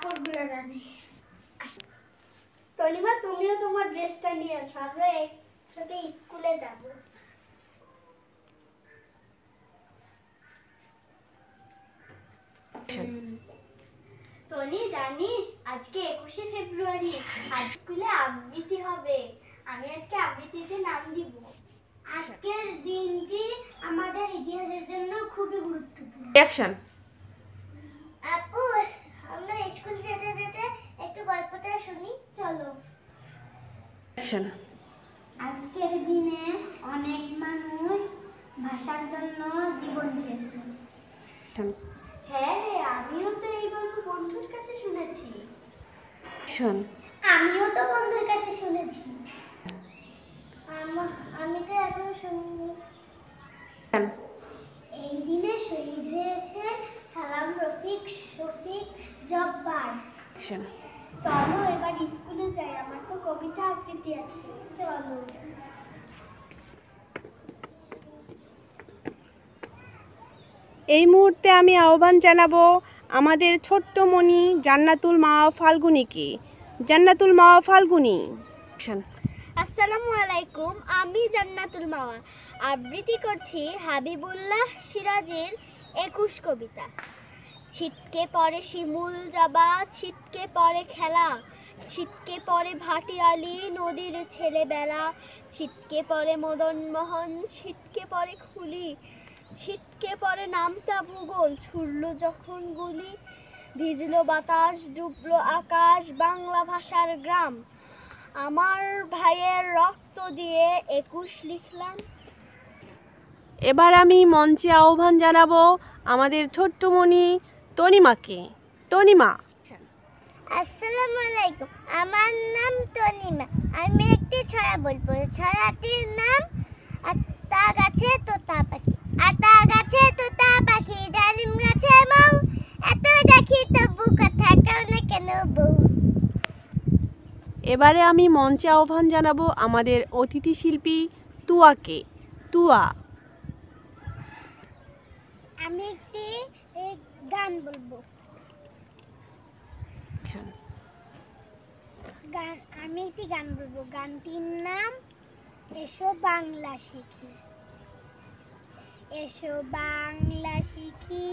কাপড়গুলো জানি। তনিমা, তুমিও তোমার ড্রেসটা নিয়ে আসো, আমরা একসাথে স্কুলে যাব। টনি, জানিস আজকে 21শে ফেব্রুয়ারি, আজ স্কুলে আবৃত্তি হবে। আমি আজকে আবৃত্তিতে নাম দিব। আজকের দিনটি আমাদের ইতিহাসের জন্য খুবই গুরুত্বপূর্ণ। অ্যাকশন। আপু, আমরা স্কুল যেতে যেতে একটু গল্পটা শুনি, চলো। অ্যাকশন। আজকের দিনে অনেক মানুষ ভাষার জন্য জীবন দিয়েছে। হ্যাঁ রে, আমিও তো এই গল্প বন্ধুর কাছে শুনেছি। আমিও তো বন্ধুর কাছে শুনেছি। আমি তো এখনো শুনিনি। এই দিনে শহীদ হয়েছে সালাম, রফিক, শফিক, জব্বার। চলো এবার স্কুলে যাই, আমার তো কবিতা আবৃত্তি আছে, চলো। এই মুহূর্তে আমি আহ্বান জানাবো আমাদের ছোট্ট মণি জান্নাতুল মাওয়া ফাল্গুনীকে। জান্নাতুল মাওয়া ফাল্গুনী। আসসালামু আলাইকুম, আমি জান্নাতুল মাওয়া আবৃত্তি করছি হাবিবুল্লাহ সিরাজের 21 কবিতা। ছিটকে পড়ে শিমুল জবা, ছিটকে পড়ে খেলা, ছিটকে পড়ে ভাটিয়ালি নদীর ছেলেবেলা, ছিটকে পড়ে মদন মোহন, ছিটকে পড়ে খুলি, ছিটকে পড়ে নামতা ভূগোল, ছুড়ল যখন গুলি, ভিজলো বাতাস, ডুবলো আকাশ, বাংলা ভাষার গ্রাম, আমার ভাইয়ের রক্ত দিয়ে 21 লিখলাম। এবার আমি মঞ্চে আহ্বান জানাবো আমাদের ছোট্ট মণি তনিমাকে। তনিমা। আসসালামু আলাইকুম, আমার নাম তনিমা। আমি একটি ছড়া বলবো। ছড়াটির নাম আতা গাছে তোতা পাখি। আতা গাছে তোতা পাখি, ডালিম গাছে মৌ, এত দেখি তবু কথা কও না কেন বউ। এবারে আমি মঞ্চে আহ্বান জানাবো আমাদের অতিথি শিল্পী তুয়াকে। তুয়া। আমি একটি গান বলবো। গানটির নাম এসো বাংলা শিখি। এসো বাংলা শিখি,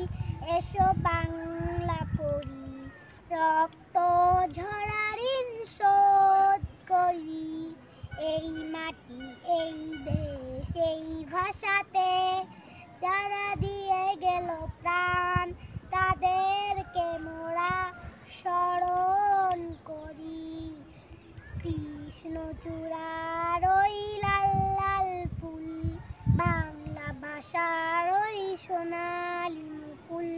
এসো বাংলা পড়ি, রক্ত ঝরা ঋণ শোধ করি। এই মাটি, এই দেশ, এই ভাষাতে যারা দিয়ে গেল প্রাণ, তাদেরকে মোরা স্মরণ করি। কৃষ্ণচূড়ার ওই লাল লাল ফুল, বাংলা ভাষার ওই সোনালি মুকুল।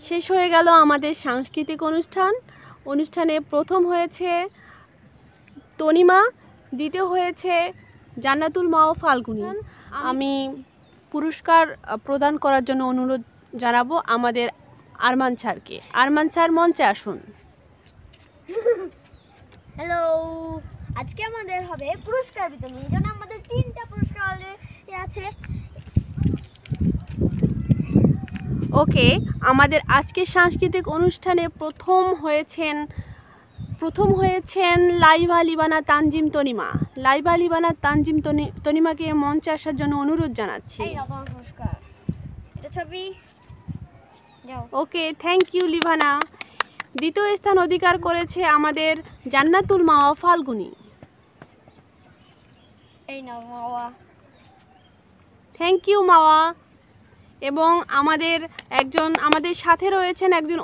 শেষ হয়ে গেল আমাদের সাংস্কৃতিক অনুষ্ঠানে প্রথম হয়েছে তনিমা, দ্বিতীয় হয়েছে জান্নাতুল মাওয়া ফাল্গুনী। আমি পুরস্কার প্রদান করার জন্য অনুরোধ জানাবো আমাদের আরমান স্যারকে। আরমান স্যার, মঞ্চে আসুন। হ্যালো, আজকে আমাদের হবে পুরস্কার বিতরণ। এই জন্য আমাদের 3টা পুরস্কার অলরেডি আছে। ওকে, আমাদের আজকের সাংস্কৃতিক অনুষ্ঠানে প্রথম হয়েছেন লাইভা লিবানা তানজিম তনিমা। লাইভা লিবানা তানজিম তনিমাকে মঞ্চে আসার জন্য অনুরোধ জানাচ্ছি। ওকে, থ্যাংক ইউ লিভানা। দ্বিতীয় স্থান অধিকার করেছে আমাদের জান্নাতুল মাওয়া ফাল্গুনী। থ্যাংক ইউ মাওয়া। এবং আমাদের সাথে রয়েছেন একজন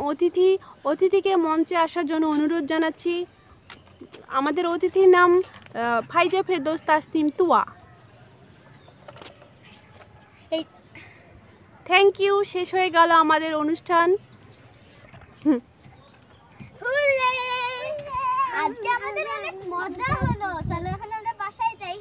অতিথিকে মঞ্চে আসার জন্য অনুরোধ জানাচ্ছি। আমাদের অতিথির নাম ফাইজা ফেরদৌস তাসনিম তুয়া। Thank you. শেষ হয়ে গেল আমাদের অনুষ্ঠান। আজকে আমাদের অনেক মজা হলো। চলো এখন আমরা বাসায় যাই।